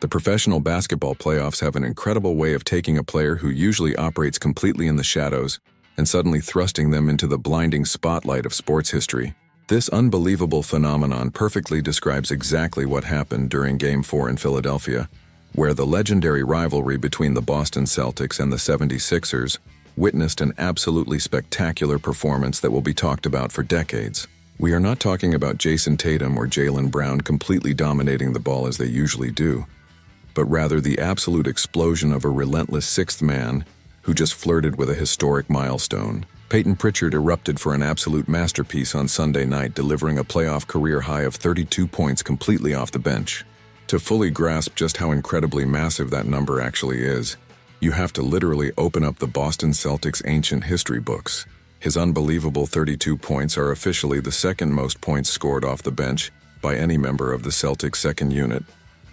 The professional basketball playoffs have an incredible way of taking a player who usually operates completely in the shadows and suddenly thrusting them into the blinding spotlight of sports history. This unbelievable phenomenon perfectly describes exactly what happened during Game 4 in Philadelphia, where the legendary rivalry between the Boston Celtics and the 76ers witnessed an absolutely spectacular performance that will be talked about for decades. We are not talking about Jason Tatum or Jaylen Brown completely dominating the ball as they usually do, but rather the absolute explosion of a relentless sixth man who just flirted with a historic milestone. Payton Pritchard erupted for an absolute masterpiece on Sunday night, delivering a playoff career high of 32 points completely off the bench. To fully grasp just how incredibly massive that number actually is, you have to literally open up the Boston Celtics' ancient history books. His unbelievable 32 points are officially the second most points scored off the bench by any member of the Celtics' second unit,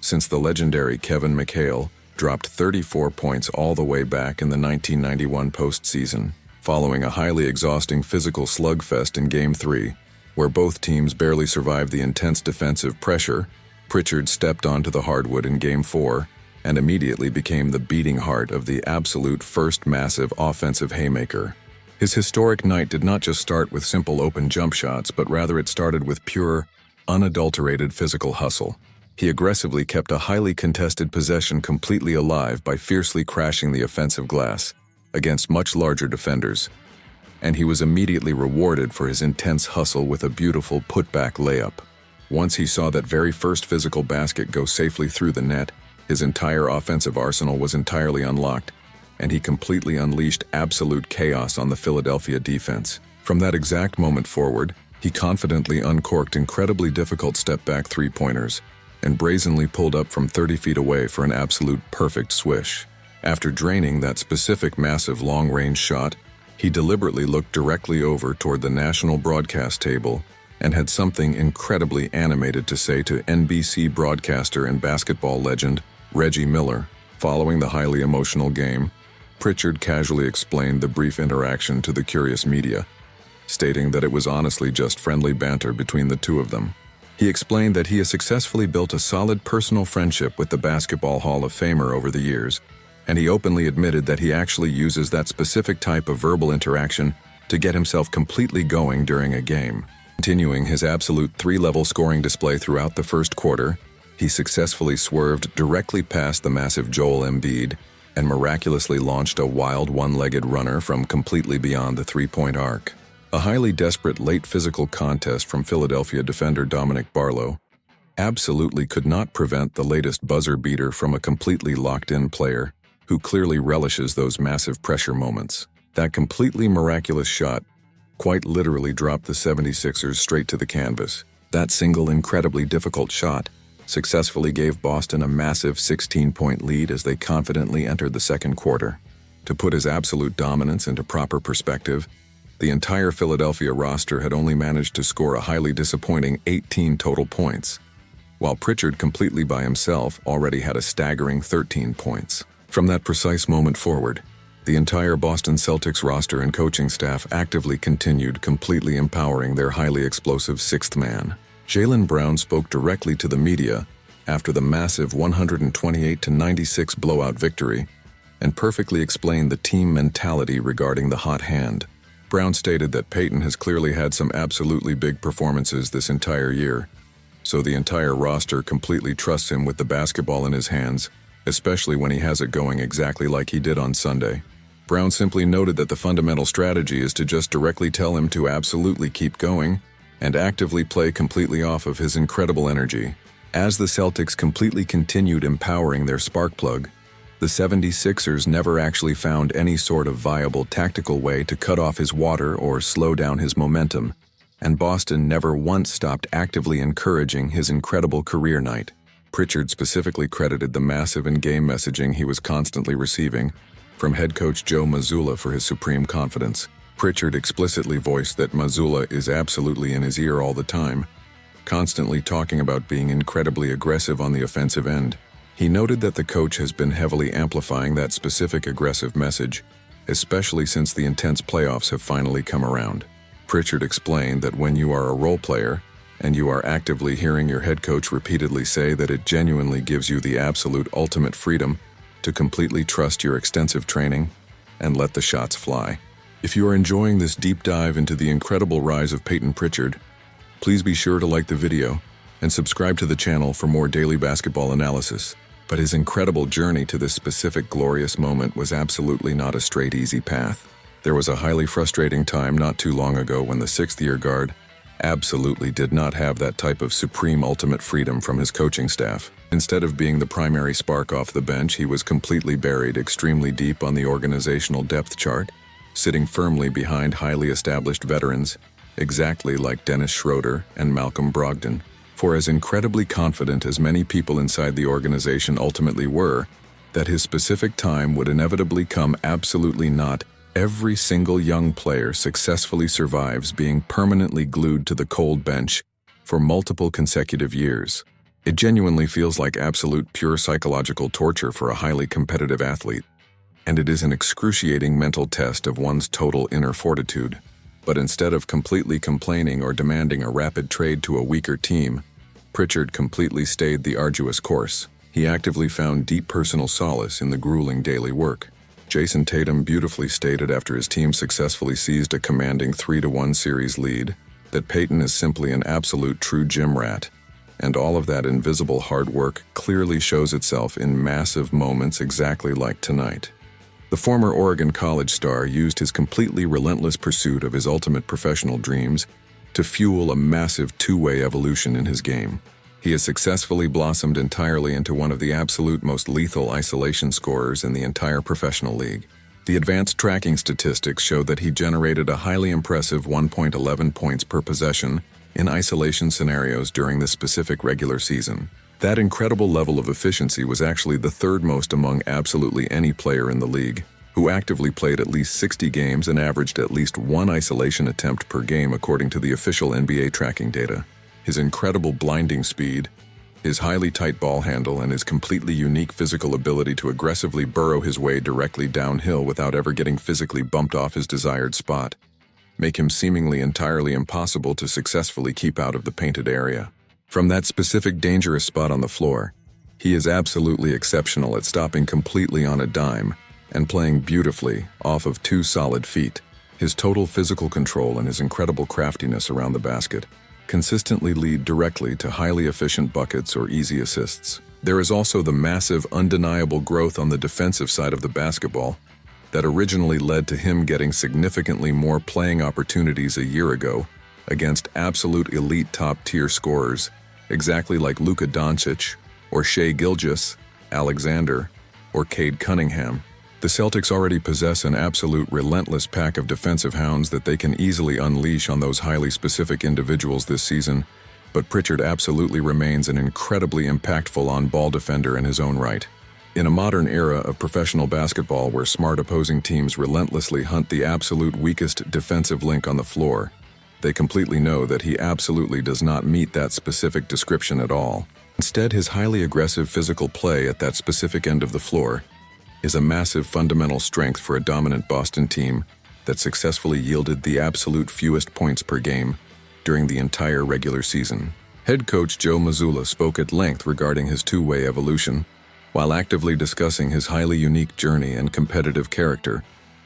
since the legendary Kevin McHale dropped 34 points all the way back in the 1991 postseason, following a highly exhausting physical slugfest in Game 3, where both teams barely survived the intense defensive pressure. Pritchard stepped onto the hardwood in Game 4 and immediately became the beating heart of the absolute first massive offensive haymaker. His historic night did not just start with simple open jump shots, but rather it started with pure, unadulterated physical hustle. He aggressively kept a highly contested possession completely alive by fiercely crashing the offensive glass against much larger defenders, and he was immediately rewarded for his intense hustle with a beautiful putback layup. Once he saw that very first physical basket go safely through the net, his entire offensive arsenal was entirely unlocked, and he completely unleashed absolute chaos on the Philadelphia defense. From that exact moment forward, he confidently uncorked incredibly difficult step-back three-pointers and brazenly pulled up from 30 feet away for an absolute perfect swish. After draining that specific massive long-range shot, he deliberately looked directly over toward the national broadcast table and had something incredibly animated to say to NBC broadcaster and basketball legend Reggie Miller. Following the highly emotional game, Pritchard casually explained the brief interaction to the curious media, stating that it was honestly just friendly banter between the two of them. He explained that he has successfully built a solid personal friendship with the Basketball Hall of Famer over the years, and he openly admitted that he actually uses that specific type of verbal interaction to get himself completely going during a game. Continuing his absolute three-level scoring display throughout the first quarter, he successfully swerved directly past the massive Joel Embiid and miraculously launched a wild one-legged runner from completely beyond the three-point arc. A highly desperate late physical contest from Philadelphia defender Dominic Barlow absolutely could not prevent the latest buzzer beater from a completely locked-in player who clearly relishes those massive pressure moments. That completely miraculous shot quite literally dropped the 76ers straight to the canvas. That single incredibly difficult shot successfully gave Boston a massive 16-point lead as they confidently entered the second quarter. To put his absolute dominance into proper perspective, the entire Philadelphia roster had only managed to score a highly disappointing 18 total points, while Pritchard completely by himself already had a staggering 13 points. From that precise moment forward, the entire Boston Celtics roster and coaching staff actively continued completely empowering their highly explosive sixth man. Jaylen Brown spoke directly to the media after the massive 128-96 blowout victory and perfectly explained the team mentality regarding the hot hand. Brown stated that Payton has clearly had some absolutely big performances this entire year, so the entire roster completely trusts him with the basketball in his hands, especially when he has it going exactly like he did on Sunday. Brown simply noted that the fundamental strategy is to just directly tell him to absolutely keep going and actively play completely off of his incredible energy. As the Celtics completely continued empowering their spark plug, the 76ers never actually found any sort of viable tactical way to cut off his water or slow down his momentum, and Boston never once stopped actively encouraging his incredible career night. Pritchard specifically credited the massive in-game messaging he was constantly receiving from head coach Joe Mazzulla for his supreme confidence. Pritchard explicitly voiced that Mazzulla is absolutely in his ear all the time, constantly talking about being incredibly aggressive on the offensive end. He noted that the coach has been heavily amplifying that specific aggressive message, especially since the intense playoffs have finally come around. Pritchard explained that when you are a role player and you are actively hearing your head coach repeatedly say that it genuinely gives you the absolute ultimate freedom to completely trust your extensive training and let the shots fly. If you are enjoying this deep dive into the incredible rise of Payton Pritchard, please be sure to like the video and subscribe to the channel for more daily basketball analysis. But his incredible journey to this specific glorious moment was absolutely not a straight, easy path. There was a highly frustrating time not too long ago when the sixth-year guard absolutely did not have that type of supreme ultimate freedom from his coaching staff. Instead of being the primary spark off the bench, he was completely buried extremely deep on the organizational depth chart, sitting firmly behind highly established veterans, exactly like Dennis Schroeder and Malcolm Brogdon. For as incredibly confident as many people inside the organization ultimately were, that his specific time would inevitably come, absolutely not. Every single young player successfully survives being permanently glued to the cold bench for multiple consecutive years. It genuinely feels like absolute pure psychological torture for a highly competitive athlete, and it is an excruciating mental test of one's total inner fortitude. But instead of completely complaining or demanding a rapid trade to a weaker team, Pritchard completely stayed the arduous course. He actively found deep personal solace in the grueling daily work. Jason Tatum beautifully stated after his team successfully seized a commanding 3-1 series lead that Payton is simply an absolute true gym rat, and all of that invisible hard work clearly shows itself in massive moments exactly like tonight. The former Oregon College star used his completely relentless pursuit of his ultimate professional dreams to fuel a massive two-way evolution in his game. He has successfully blossomed entirely into one of the absolute most lethal isolation scorers in the entire professional league. The advanced tracking statistics show that he generated a highly impressive 1.11 points per possession in isolation scenarios during this specific regular season. That incredible level of efficiency was actually the third most among absolutely any player in the league, who actively played at least 60 games and averaged at least one isolation attempt per game according to the official NBA tracking data. His incredible blinding speed, his highly tight ball handle, and his completely unique physical ability to aggressively burrow his way directly downhill without ever getting physically bumped off his desired spot make him seemingly entirely impossible to successfully keep out of the painted area. From that specific dangerous spot on the floor, he is absolutely exceptional at stopping completely on a dime and playing beautifully off of 2 solid feet. His total physical control and his incredible craftiness around the basket consistently lead directly to highly efficient buckets or easy assists. There is also the massive, undeniable growth on the defensive side of the basketball that originally led to him getting significantly more playing opportunities a year ago against absolute elite top-tier scorers, exactly like Luka Doncic or Shai Gilgeous-Alexander or Cade Cunningham. The Celtics already possess an absolute relentless pack of defensive hounds that they can easily unleash on those highly specific individuals this season, but Pritchard absolutely remains an incredibly impactful on-ball defender in his own right. In a modern era of professional basketball where smart opposing teams relentlessly hunt the absolute weakest defensive link on the floor, they completely know that he absolutely does not meet that specific description at all. Instead, his highly aggressive physical play at that specific end of the floor is a massive fundamental strength for a dominant Boston team that successfully yielded the absolute fewest points per game during the entire regular season. Head coach Joe Mazzulla spoke at length regarding his two-way evolution, while actively discussing his highly unique journey and competitive character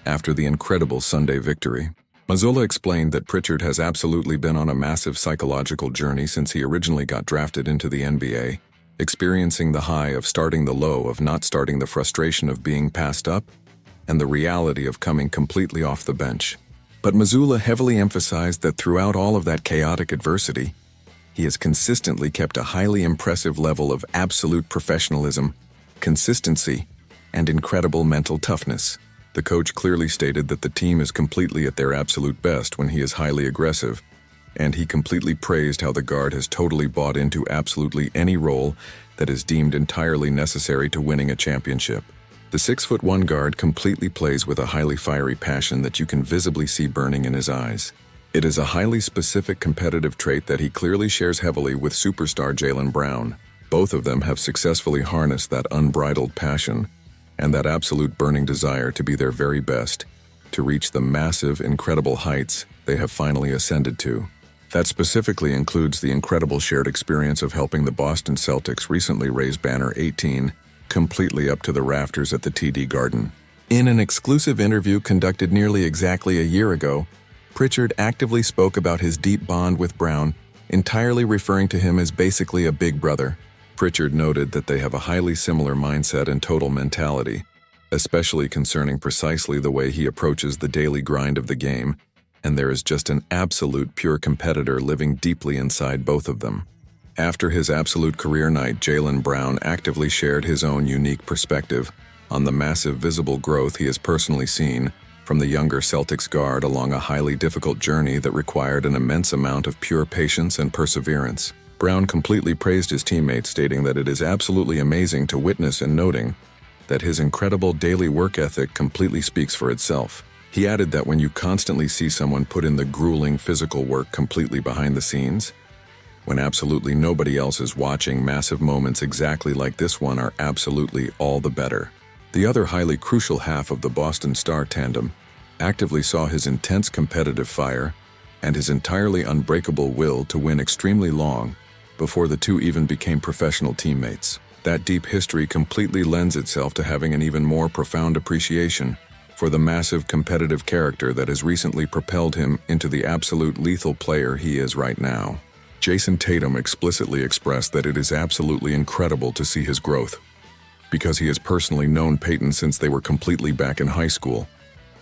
after the incredible Sunday victory. Mazzulla explained that Pritchard has absolutely been on a massive psychological journey since he originally got drafted into the NBA, experiencing the high of starting the low of not starting, the frustration of being passed up, and the reality of coming completely off the bench. But Mazzulla heavily emphasized that throughout all of that chaotic adversity, he has consistently kept a highly impressive level of absolute professionalism, consistency, and incredible mental toughness. The coach clearly stated that the team is completely at their absolute best when he is highly aggressive, and he completely praised how the guard has totally bought into absolutely any role that is deemed entirely necessary to winning a championship. The 6'1" guard completely plays with a highly fiery passion that you can visibly see burning in his eyes. It is a highly specific competitive trait that he clearly shares heavily with superstar Jaylen Brown. Both of them have successfully harnessed that unbridled passion and that absolute burning desire to be their very best, to reach the massive, incredible heights they have finally ascended to. That specifically includes the incredible shared experience of helping the Boston Celtics recently raise banner 18 completely up to the rafters at the TD Garden. In an exclusive interview conducted nearly exactly a year ago, Pritchard actively spoke about his deep bond with Brown, entirely referring to him as basically a big brother. Pritchard noted that they have a highly similar mindset and total mentality, especially concerning precisely the way he approaches the daily grind of the game, and there is just an absolute pure competitor living deeply inside both of them. After his absolute career night, Jaylen Brown actively shared his own unique perspective on the massive visible growth he has personally seen from the younger Celtics guard along a highly difficult journey that required an immense amount of pure patience and perseverance. Brown completely praised his teammates, stating that it is absolutely amazing to witness and noting that his incredible daily work ethic completely speaks for itself. He added that when you constantly see someone put in the grueling physical work completely behind the scenes, when absolutely nobody else is watching, massive moments exactly like this one are absolutely all the better. The other highly crucial half of the Boston Star tandem actively saw his intense competitive fire and his entirely unbreakable will to win extremely long before the two even became professional teammates. That deep history completely lends itself to having an even more profound appreciation for the massive competitive character that has recently propelled him into the absolute lethal player he is right now. Jason Tatum explicitly expressed that it is absolutely incredible to see his growth, because he has personally known Payton since they were completely back in high school,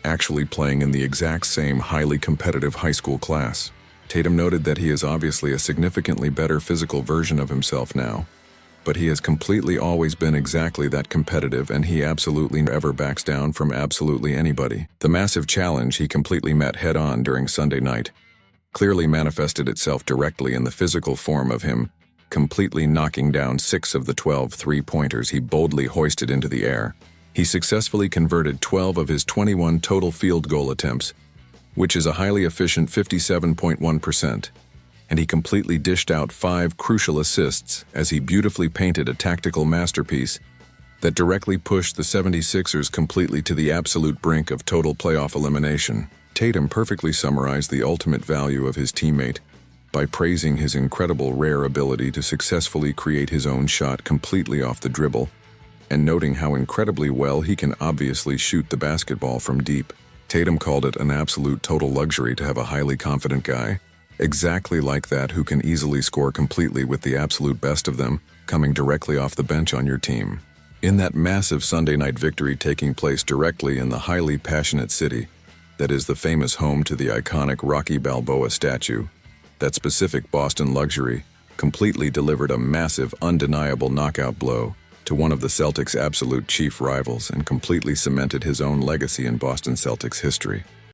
actually playing in the exact same highly competitive high school class. Tatum noted that he is obviously a significantly better physical version of himself now, but he has completely always been exactly that competitive, and he absolutely never backs down from absolutely anybody. The massive challenge he completely met head-on during Sunday night clearly manifested itself directly in the physical form of him completely knocking down 6 of the 12 three-pointers he boldly hoisted into the air. He successfully converted 12 of his 21 total field goal attempts, which is a highly efficient 57.1%, and he completely dished out 5 crucial assists as he beautifully painted a tactical masterpiece that directly pushed the 76ers completely to the absolute brink of total playoff elimination. Tatum perfectly summarized the ultimate value of his teammate by praising his incredible rare ability to successfully create his own shot completely off the dribble, and noting how incredibly well he can obviously shoot the basketball from deep. Tatum called it an absolute total luxury to have a highly confident guy, exactly like that, who can easily score completely with the absolute best of them coming directly off the bench on your team. In that massive Sunday night victory taking place directly in the highly passionate city that is the famous home to the iconic Rocky Balboa statue, that specific Boston luxury completely delivered a massive, undeniable knockout blow to one of the Celtics' absolute chief rivals and completely cemented his own legacy in Boston Celtics history.